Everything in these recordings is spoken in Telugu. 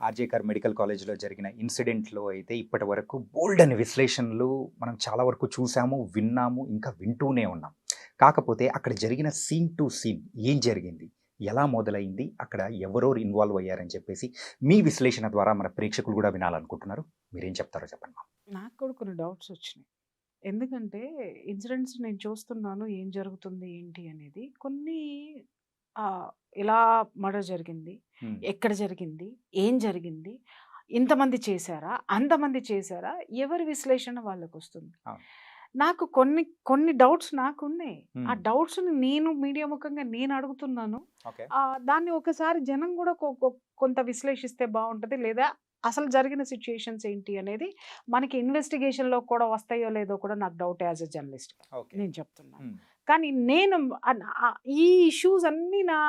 ఆర్జేకర్ మెడికల్ కాలేజ్‌లో జరిగిన ఇన్సిడెంట్‌లో అయితే ఇప్పటివరకు బోలెడన్ని విశ్లేషణలు మనం చాలా వరకు చూసాము, విన్నాము, ఇంకా వింటూనే ఉన్నాం. కాకపోతే అక్కడ జరిగిన సీన్ టు సీన్ ఏం జరిగింది? ఎలా మొదలైంది? అక్కడ ఎవరెవరు ఇన్వాల్వ్ అయ్యారని చెప్పేసి మీ విశ్లేషణ ద్వారా మన ప్రేక్షకులు కూడా వినాలనుకుంటున్నారు. మీరేం చెప్తారో చెప్పండి మాకు? నాకు కూడా కొన్ని డౌట్స్ వచ్చినాయి. ఎందుకంటే ఇన్సిడెంట్స్ నేను చూస్తున్నాను. ఏం జరుగుతుంది ఏంటి అనేది. కొన్ని ఎలా మర్డర్ జరిగింది? హ్మ్. ఎక్కడ జరిగింది? ఏం జరిగింది? ఇంతమంది చేశారా? అంతమంది చేశారా? ఎవరి విశ్లేషణ వాళ్ళకొస్తుంది. అవును. నాకు కొన్ని కొన్ని డౌట్స్ నాకున్నాయి. ఆ హ్మ్. డౌట్స్‌ని నేను మీడియా ముఖంగా నేను అడుగుతున్నాను. ఓకే. దాన్ని ఒకసారి జనం గూడా కొంత విశ్లేషిస్తే బావుంటది. లేదా అసలు జరిగిన సిట్యుయేషన్స్ ఏంటి అనేది మనకి ఇన్వెస్టిగేషన్‌లో కూడా వస్తాయో లేదో కూడా నాకు డౌటే యాస్ ఎ జర్నలిస్ట్‌గా ఓకే. నేను చెప్తున్నాను. హ్మ్. కానీ నేను ఈ ఇష్యూస్ అన్నీ నా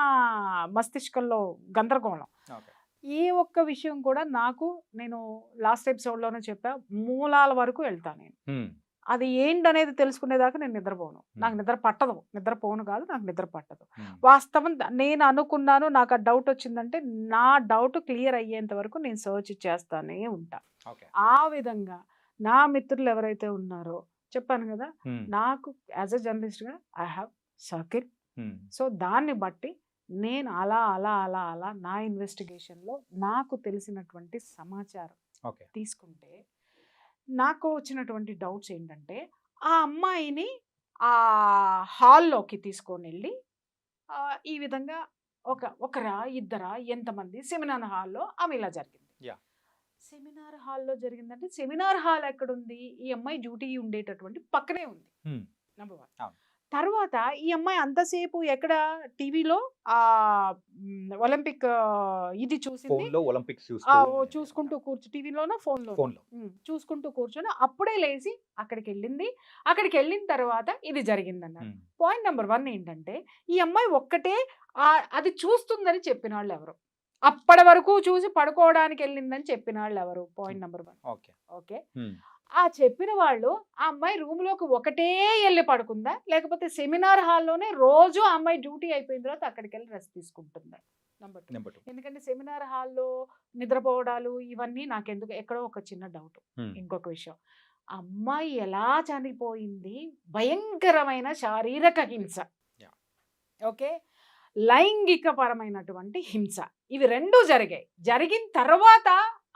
మస్తిష్కంలో గందరగోళం. ఓకే. ఏ ఒక్క విషయం కూడా నేను లాస్ట్ ఎపిసోడ్‌లోనే చెప్పా. మూలాల వరకు ఎళ్తా నేను. హ్మ్. అది ఏంటనేది తెలుసుకునేదాకా నేను నిద్రపోను. నాకు హ్మ్. నిద్ర పట్టదు. నిద్రపోను కాదు, నాకు నిద్ర పట్టదు. హ్మ్. వాస్తవం నేను అనుకున్నాను, నాకు ఆ డౌట్ వచ్చిందంటే, నా డౌట్ క్లియర్ అయ్యేంత వరకు నేను సెర్చ్ చేస్తానే ఉంటా. ఓకే. ఆ విధంగా నా మిత్రులు ఎవరైతే ఉన్నారో చెప్పాను గదా! హ్మ్. నాకు యాస్ ఎ జర్నలిస్ట్‌గా ఐ హావ్ సర్కిల్. హ్మ్. సో, దాన్ని బట్టి నేను అలా నా ఇన్వెస్టిగేషన్‌లో నాకు తెలిసినటువంటి సమాచారం ఓకే. తీసుకుంటే, నాకు వచ్చినటువంటి డౌట్స్ ఏంటంటే, ఆ అమ్మాయిని హాల్‌లోకి తీసుకొనెళ్ళి ఈ విధంగా ఒకరా? ఇద్దరా? ఎంతమంది? సెమినార్ హాల్‌లో ఆమె ఇలా జరిగింది. యాహ్! సెమినార్ హాల్‌లో జరిగిందంటే, సెమినార్ హాల్ ఎక్కడుంది? ఈ అమ్మాయి డ్యూటీ ఉండేటటువంటి పక్కనే ఉంది. హ్మ్. నంబర్ 1. అవును. తర్వాత ఈ అమ్మాయి అంతసేపు ఎక్కడ టీవీలో ఒలింపిక్ ఇది చూసింది. ఫోన్‌లో ఒలింపిక్స్ చూస్తూ ఉండేది అంట. చూసుకుంటూ టీవీలోనో, ఫోన్‌లోనో. ఫోన్‌లో. చూసుకుంటూ కూర్చొని అప్పుడే లేసి అక్కడికెళ్ళింది. అక్కడికెళ్ళిన తర్వాత ఇది జరిగిందన్నారు. హ్మ్. పాయింట్ నంబర్ 1 ఏంటంటే, ఈ అమ్మాయి ఒక్కటే అది చూస్తుందని చెప్పినోళ్ళెవరు? అప్పటి వరకు చూసి పడుకోవడానికెళ్ళిందని చెప్పినోళ్ళెవరు? హ్మ్. Point number 1. ఓకే. ఓకే. హ్మ్. ఆ చెప్పిన వాళ్ళు ఆ అమ్మాయి రూమ్‌లోకి ఒకటే ఎళ్లి పడుకుందా? లేకపోతే సెమినార్ హాల్‌లోనే రోజు ఆ అమ్మాయి డ్యూటీ అయిపోయిన తర్వాత అక్కడికెళ్ళి రెస్ట్ తీసుకుంటుందా? నంబర్ 2. నంబర్ 2. ఎందుకంటే సెమినార్ హాల్‌లో నిద్రపోవడాలు ఇవన్నీ నాకెందుకు ఎక్కడో ఒక చిన్న డౌటు. హ్మ్. ఇంకొక విషయం. అమ్మాయి ఎలా చనిపోయింది? భయంకరమైన శారీరక హింస. యాహ్! ఓకే. లైంగిక పరమైనటువంటి హింస. ఇవి 2 జరిగాయి. జరిగిన తర్వాత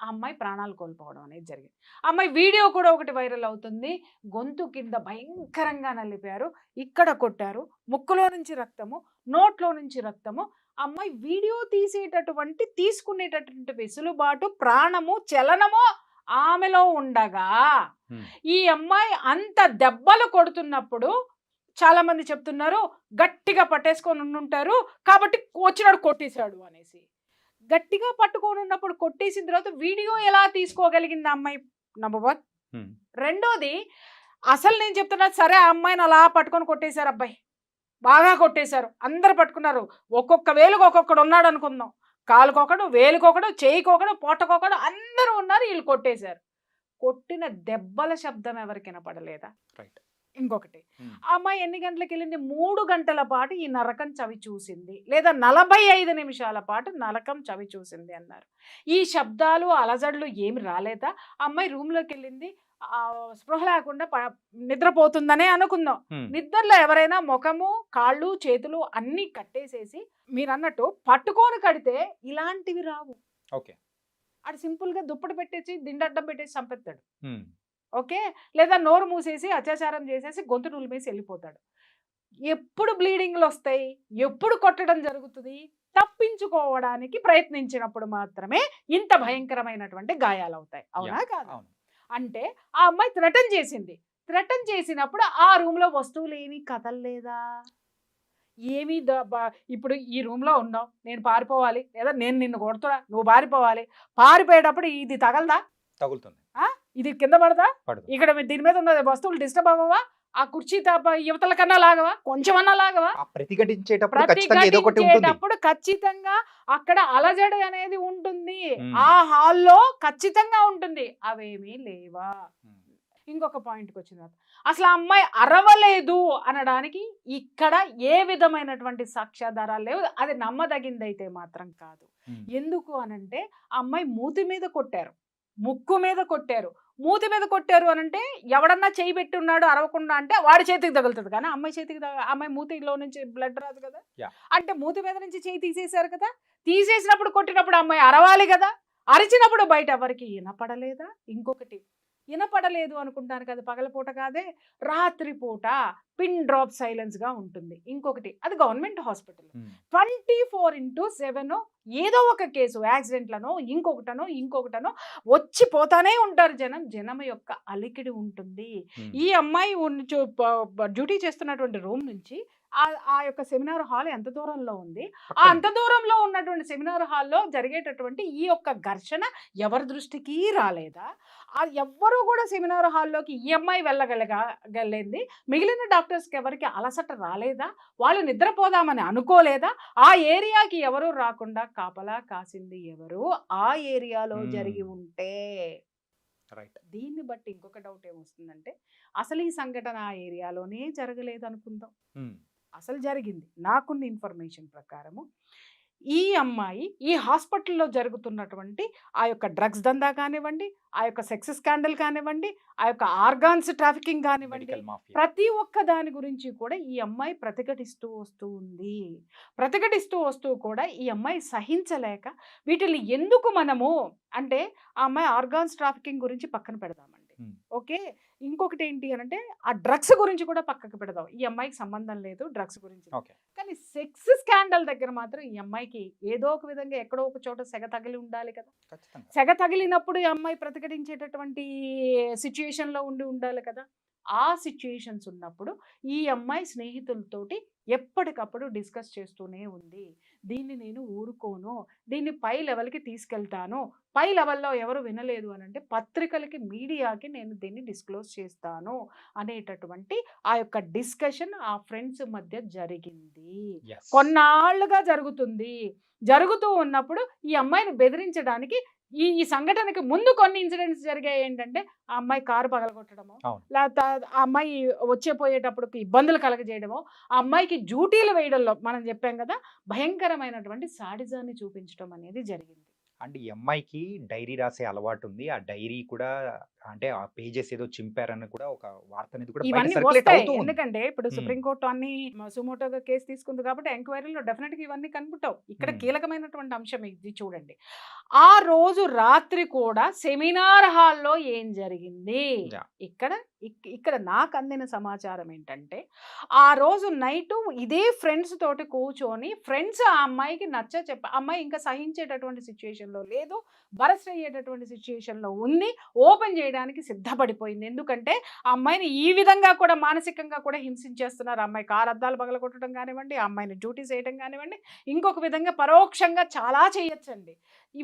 ఆ అమ్మాయి ప్రాణాలు కోల్పోవడం అనేది జరిగింది. ఆ అమ్మాయి వీడియో కూడా ఒకటి వైరల్ అవుతుంది. గొంతు కింద భయంకరంగా నలిపారు. ఇక్కడ కొట్టారు. ముక్కులో నుంచి రక్తము, నోట్లో నుంచి రక్తము. ఆ అమ్మాయి వీడియో తీసుకునేటటువంటి వెసులుబాటు, ప్రాణము, చలనము ఆమెలో ఉండగా, హ్మ్. ఈ అమ్మాయి అంత దెబ్బలు కొడుతున్నప్పుడు చాలామంది చెప్తున్నారు, గట్టిగా పట్టేసుకొని ఉండుంటారు. కాబట్టి వచ్చినోడు కొట్టేసాడు అనేసి. గట్టిగా పట్టుకొనున్నప్పుడు కొట్టేసిన తర్వాత వీడియో ఎలా తీసుకోగలిగింది ఆ అమ్మాయి? నంబర్ 1. హ్మ్. రెండోది అసలు నేను చెప్తున్నది సరే ఆ అమ్మాయిని అలా పట్టుకొని కొట్టేసారు అబ్బాయి. బాగా కొట్టేశారు. అందరూ పట్టుకున్నారు. ఒక్కొక్క వేలుకి ఒక్కొక్కడున్నాడనుకుందాం. కాలుకొకడు, వేలుకొకడు, చెయ్యికొకడు, పొట్టకొకడు అందరూ ఉన్నారు. ఈళ్ళు కొట్టేశారు. కొట్టిన దెబ్బల శబ్దం ఎవరికి వినపడలేదా? రైట్. ఇంకొకటి. హ్మ్. ఆ అమ్మాయి ఎన్ని గంటలకెళ్ళింది? 3 గంటల పాటు ఈ నరకం చవి చూసింది. లేదా 45 నిమిషాల పాటు నరకం చవి చూసింది అన్నారు. ఈ శబ్దాలు, అలజడులు ఏమి రాలేదా? ఆ అమ్మాయి రూమ్‌లోకెళ్ళింది. స్పృహ లేకుండా నిద్రపోతుందనే అనుకుందాం. హ్మ్. నిద్రలో ఎవరైనా మొఖము, కాళ్ళు, చేతులు అన్నీ కట్టేసేసి మీరన్నట్టు పట్టుకొని కడితే ఇలాంటివి రావు. ఓకే. ఆడు సింపుల్‌గా దుప్పటి పెట్టేసి, దిండడ్డం పెట్టేసి చంపేత్తాడు. హ్మ్. ఓకే. లేదా నోరు మూసేసి అత్యాచారం చేసేసి గొంతు నులిమేసి ఎళ్ళిపోతాడు. ఎప్పుడు బ్లీడింగ్‌లొస్తాయి? ఎప్పుడు కొట్టడం జరుగుతది? తప్పించుకోవడానికి ప్రయత్నించినప్పుడు మాత్రమే ఇంత భయంకరమైనటువంటి గాయాలవుతాయి. అవునా? యాహ్! కాదా? అవును. అంటే ఆ అమ్మాయి థ్రెటన్ చేసింది. థ్రెటన్ చేసినప్పుడు ఆ రూమ్‌లో వస్తువులేమి కదలలేదా? ఏమి ద బ ఇప్పుడు ఈ రూమ్‌లో ఉన్నావు. నేను పారిపోవాలి. లేదా నేను నిన్ను కొడుతున్నా. నువ్వు పారిపోవాలి. పారిపోయేటప్పుడు ఇది తగలదా? తగులుతుంది. ఆ! ఇది కింద పడదా? పడదు. ఇక్కడ దీని మీద ఉన్న వస్తువులు డిస్టర్బ్ అవ్వవా? ఆ కుర్చీ ఇవతల కన్నా లాగవా? కొంచెమన్నా లాగవా? ఆ ప్రతిఘటించేటప్పుడు ఖచ్చితంగా ఏదో ఒకటి ఉంటుంది. ప్రతిఘటించేటప్పుడు ఖచ్చితంగా అక్కడ అలజడి అనేది ఉంటుంది. హ్మ్. ఆ హాల్‌లో ఖచ్చితంగా ఉంటుంది. అవేమీ లేవా? హ్మ్. ఇంకొక పాయింట్కి వచ్చిన తర్వాత అసలు ఆ అమ్మాయి అరవలేదు అనడానికి ఇక్కడ ఏ విధమైనటువంటి సాక్ష్యాధారాలు లేవు. అది నమ్మదగిందైతే మాత్రం కాదు. ఉమ్, ఎందుకు అనంటే ఆ అమ్మాయి మూతి మీద కొట్టారు, ముక్కు మీద కొట్టారు. మూతి మీద కొట్టారు అనంటే ఎవడన్నా చేయి పెట్టి ఉన్నాడు అరవకుండా అంటే వాడి చేతికి తగులుతుంది, కానీ అమ్మాయి చేతికి అమ్మాయి మూతిలో నుంచి బ్లడ్ రాదు కదా. Yeah. అంటే మూతి మీద నుంచి చేయి తీసేశారు కదా, తీసేసినప్పుడు కొట్టినప్పుడు అమ్మాయి అరవాలి కదా, అరిచినప్పుడు బయట ఎవరికి వినపడలేదా? ఇంకొకటి వినపడలేదు అనుకుంటాను కదా, పగలపూట కాదే రాత్రిపూట పిన్ డ్రాప్ సైలెన్స్గా ఉంటుంది. ఇంకొకటి అది గవర్నమెంట్ హాస్పిటల్, ఉమ్, 24/7 ఏదో ఒక కేసు యాక్సిడెంట్లనో ఇంకొకటనో వచ్చి పోతానే ఉంటారు జనం యొక్క అలికిడి ఉంటుంది. ఉమ్, ఈ అమ్మాయి డ్యూటీ చేస్తున్నటువంటి రూమ్ నుంచి ఆ యొక్క సెమినార్ హాల్ ఎంత దూరంలో ఉంది, ఆ అంత దూరంలో ఉన్నటువంటి సెమినార్ హాల్లో జరిగేటటువంటి ఈ యొక్క ఘర్షణ ఎవరి దృష్టికి రాలేదా? ఎవ్వరూ కూడా సెమినార్ హాల్లోకి ఈ అమ్మాయి వెళ్ళగలిగింది, మిగిలిన డాక్టర్స్కి ఎవరికి అలసట రాలేదా? వాళ్ళు నిద్రపోదామని అనుకోలేదా? ఆ ఏరియాకి ఎవరు రాకుండా కాపలా కాసింది ఎవరు? ఆ ఏరియాలో జరిగి ఉంటే. రైట్. దీన్ని బట్టి ఇంకొక డౌట్ ఏమొస్తుందంటే అసలు ఈ సంఘటన ఆ ఏరియాలోనే జరగలేదు అనుకుందాం, ఉమ్, అసలు జరిగింది. నాకున్న ఇన్ఫర్మేషన్ ప్రకారము ఈ అమ్మాయి ఈ హాస్పిటల్లో జరుగుతున్నటువంటి ఆ యొక్క డ్రగ్స్ దందా కానివ్వండి, ఆ యొక్క సెక్స్ స్కాండల్ కానివ్వండి, ఆ యొక్క ఆర్గాన్స్ ట్రాఫికింగ్ కానివ్వండి, మెడికల్ మాఫియా. ప్రతి ఒక్క దాని గురించి కూడా ఈ అమ్మాయి ప్రతిఘటిస్తూ వస్తూ ఉంది. ప్రతిఘటిస్తూ వస్తూ కూడా ఈ అమ్మాయి సహించలేక వీటిని ఎందుకు మనము అంటే ఆ అమ్మాయి ఆర్గాన్స్ ట్రాఫికింగ్ గురించి పక్కన పెడదామండి, ఉమ్, ఓకే. ఇంకొకటి ఏంటి అనంటే ఆ డ్రగ్స్ గురించి కూడా పక్కకు పెడదాం, ఈ అమ్మాయికి సంబంధం లేదు డ్రగ్స్ గురించి. ఓకే. కానీ సెక్స్ స్కాండల్ దగ్గర మాత్రం ఈ అమ్మాయికి ఏదో ఒక విధంగా ఎక్కడో ఒక చోట సెగ తగిలి ఉండాలి కదా. ఖచ్చితంగా. సెగ తగిలినప్పుడు ఈ అమ్మాయి ప్రతిఘటించేటటువంటి సిచ్యుయేషన్లో ఉండాలి కదా. ఆ సిచ్యుయేషన్స్ ఉన్నప్పుడు ఈ అమ్మాయి స్నేహితులతోటి ఎప్పటికప్పుడు డిస్కస్ చేస్తూనే ఉంది, దీన్ని నేను ఊరుకోను, దీన్ని పై లెవెల్కి తీసుకెళ్తాను, పై లెవెల్లో ఎవరు వినలేదు అని అంటే పత్రికలకి మీడియాకి నేను దీన్ని డిస్క్లోజ్ చేస్తాను అనేటటువంటి ఆ యొక్క డిస్కషన్ ఆ ఫ్రెండ్స్ మధ్య జరిగింది. Yes. కొన్నాళ్ళుగా జరుగుతూ ఉన్నప్పుడు ఈ అమ్మాయిని బెదిరించడానికి ఈ సంఘటనకి ముందు కొన్ని ఇన్సిడెంట్స్ జరిగాయి. ఏంటంటే ఆ అమ్మాయి కారు పగలగొట్టడము, అవును. లేకపోతే ఆ అమ్మాయి వచ్చేపోయేటప్పుడు ఇబ్బందులు కలగజేయడము, ఆ అమ్మాయికి డ్యూటీలు వేయడంలో మనం చెప్పాం కదా భయంకరమైనటువంటి సాడిజాన్ని చూపించడం అనేది జరిగింది. అండ్ ఈ అమ్మాయికి డైరీ రాసే అలవాటు ఉంది. ఆ డైరీ కూడా అంటే ఆ పేజెస్ ఏదో చింపారని కూడా ఒక వార్త అనేది కూడా బయట ఇవన్నీ సర్క్యులేట్ వస్తాయి, అవుతూ ఉంది. ఎందుకంటే ఇప్పుడు Hmm. సుప్రీంకోర్టు అన్ని సుమోటోగా కేసు తీసుకుంది కాబట్టి ఎంక్వైరీలో డెఫినెట్గా ఇవన్నీ కనుపుతావు. ఇక్కడ Hmm. కీలకమైనటువంటి అంశం ఇది చూడండి. ఆ రోజు రాత్రి కూడా సెమినార్ హాల్లో ఏం జరిగింది, Yeah. ఇక్కడ నాకు అందిన సమాచారం ఏంటంటే ఆ రోజు నైటు ఇదే ఫ్రెండ్స్ తోటి కూర్చొని ఫ్రెండ్స్ ఆ అమ్మాయికి అమ్మాయి ఇంకా సహించేటటువంటి సిచ్యుయేషన్లో లేదు, బరస్ట్ అయ్యేటటువంటి సిచ్యుయేషన్లో ఉంది, ఓపెన్ చేయడానికి సిద్ధపడిపోయింది. ఎందుకంటే ఆ అమ్మాయిని ఈ విధంగా కూడా మానసికంగా కూడా హింసించేస్తున్నారు. ఆ అమ్మాయి కారు అద్దాలు పగలగొట్టడం కానివ్వండి, ఆ అమ్మాయిని డ్యూటీ చేయడం కానివ్వండి, ఇంకొక విధంగా పరోక్షంగా చాలా చేయొచ్చండి.